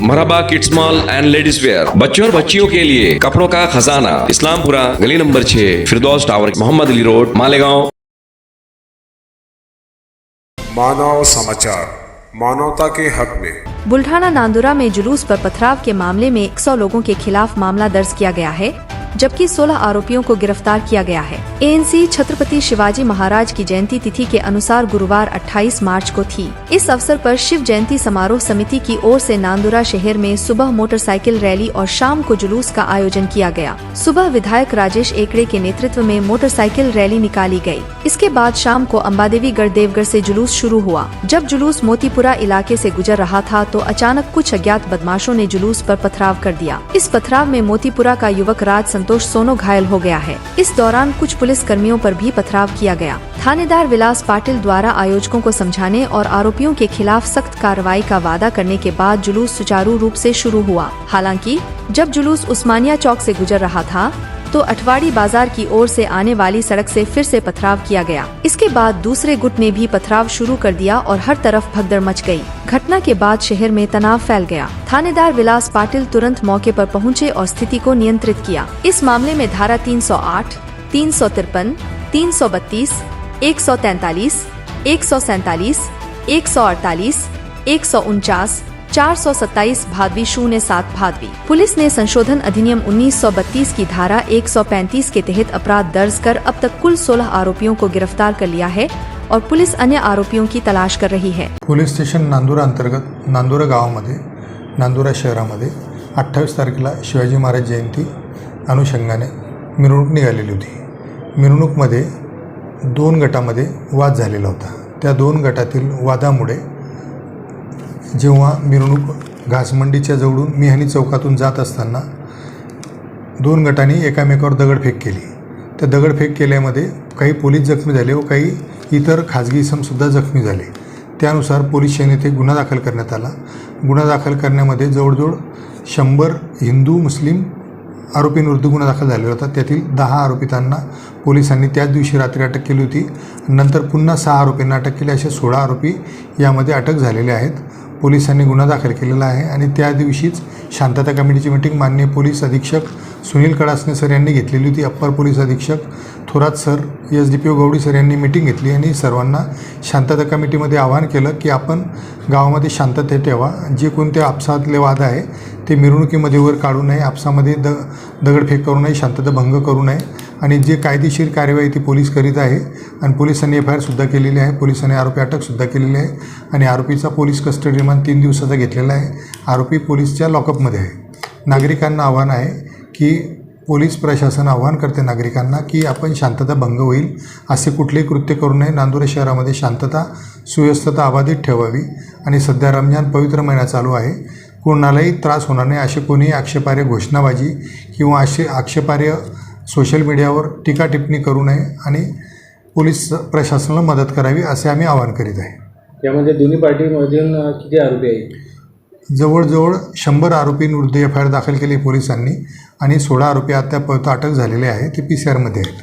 Marhaba kids mall and ladies wear, बच्चों और बच्चियों के लिए कपड़ों का खजाना, इस्लामपुरा, गली number 6, Firdaus tower, Mohammed Ali road, Malegaon. Manav Samachar, मानवता के हक में। बुल्ढाना नांदुरा में जुलूस पर पथराव के मामले में 100 लोगों के खिलाफ मामला दर्ज किया गया है, जबकि 16 आरोपियों को गिरफ्तार किया गया है। एएनसी छत्रपति शिवाजी महाराज की जयंती तिथि के अनुसार गुरुवार 28 मार्च को थी। इस अवसर पर शिव जयंती समारोह समिति की ओर से नांदुरा शहर में सुबह मोटरसाइकिल रैली और शाम को जुलूस का आयोजन किया गया। सुबह विधायक राजेश एकड़े के नेतृत्व में मोटरसाइकिल रैली निकाली गई। इसके बाद शाम को अंबादेवी गढ़ देवगढ़ से जुलूस शुरू हुआ। जब जुलूस मोतीपुरा इलाके से गुजर रहा था तो अचानक कुछ अज्ञात बदमाशों ने जुलूस पर पथराव कर दिया। इस पथराव में मोतीपुरा का युवक राज संतोष सोनो घायल हो गया है। इस दौरान कुछ पुलिस कर्मियों पर भी पथराव किया गया। थानेदार विलास पाटिल द्वारा आयोजकों को समझाने और आरोपियों के खिलाफ सख्त कार्रवाई का वादा करने के बाद जुलूस सुचारू रूप से शुरू हुआ। हालांकि जब जुलूस उस्मानिया चौक से गुजर रहा था तो अठवाड़ी बाजार की ओर से आने वाली सड़क से फिर से पथराव किया गया। इसके बाद दूसरे गुट ने भी पथराव शुरू कर दिया और हर तरफ भगदड़ मच गई। घटना के बाद शहर में तनाव फैल गया। थानेदार विलास पाटिल तुरंत मौके पर पहुंचे और स्थिति को नियंत्रित किया। इस मामले में धारा 308, 353, 332, 143, 147, 148, 149, 427 भादवी 07 भादवी। पुलिस ने संशोधन अधिनियम 1932 की धारा 135 के तहत अपराध दर्ज कर अब तक कुल 16 आरोपियों को गिरफ्तार कर लिया है और पुलिस अन्य आरोपियों की तलाश कर रही है। पोलीस स्टेशन नांदुरा अंतर्गत नांदुरा गावामध्ये नांदुरा शहरामध्ये 28 तारखेला शिवाजी महाराज जयंती अनुषंगाने मिरवणूक निघालेली होती। मिरवणूकमध्ये 2 गटामध्ये वाद झालेला होता। त्या 2 गटातील वादामुळे जेव्हा मिरवणूक घासमंडीच्या जवळून मिहानी चौकातून जात असताना 2 गटांनी एकामेकावर दगडफेक केली। त्या दगडफेक केल्यामध्ये काही पोलीस जखमी झाले व काही इतर खाजगी इसमसुद्धा जखमी झाले। त्यानुसार पोलीस स्टेशन येथे गुन्हा दाखल करण्यात आला। गुन्हा दाखल करण्यामध्ये जवळजवळ 100 हिंदू मुस्लिम आरोपींविरुद्ध गुन्हा दाखल झालेला होता। त्यातील 10 आरोपितांना पोलिसांनी त्याच दिवशी रात्री अटक केली होती। नंतर पुन्हा 6 आरोपींना अटक केली। असे 16 आरोपी यामध्ये अटक झालेले आहेत। पोलिसांनी गुन्हा दाखल केलेला आहे आणि त्या दिवशीच शांतता कमिटीची मीटिंग माननीय पोलीस अधीक्षक सुनील कडासने सर यांनी घेतलेली होती। अप्पर पोलीस अधीक्षक Thorat sir, SDPO Gawdi sir यांनी मीटिंग घेतली आणि सर्वांना शांतता कमिटीमध्ये आवाहन केलं की आपण गावामध्ये शांतता ठेवा। जे कोणते आपसातले वाद आहे ते मिरवणुकीमध्ये वर काढू नये, आपसामध्ये दगडफेक करू नये, शांतता भंग करू नये आणि जे कायदेशीर कार्यवाही ती पोलीस करीत आहे आणि पोलिसांनी FIR सुद्धा केलेली आहे। पोलिसांनी आरोपी अटकसुद्धा केलेली आहे आणि आरोपीचा पोलीस कस्टडी रिमांड 3 दिवसाचा घेतलेला आहे। आरोपी पोलीसच्या लॉकअपमध्ये आहे। नागरिकांना आव्हान आहे की पोलीस प्रशासन आव्हान करते नागरिकांना की आपण शांतता भंग होईल असे कुठलेही कृत्य करू नये। नांदुरा शहरामध्ये शांतता सुव्यवस्था अबाधित ठेवावी आणि सध्या रमजान पवित्र महिना चालू आहे। कोणालाही त्रास होणार नाही असे कोणीही आक्षेपार्ह घोषणाबाजी किंवा असे आक्षेपार्ह सोशल मीडियावर टीका टिप्पणी करू नये आणि पोलीस प्रशासनाला मदत करावी असे आम्ही आवाहन करीत आहे। यामध्ये दोन्ही पार्टीमधून किती आरोपी आहेत? जवळजवळ 100 आरोपींविरुद्ध FIR दाखल केली पोलिसांनी आणि 16 आरोपी अद्याप अटक झालेले आहे। ते PCR मध्ये आहेत।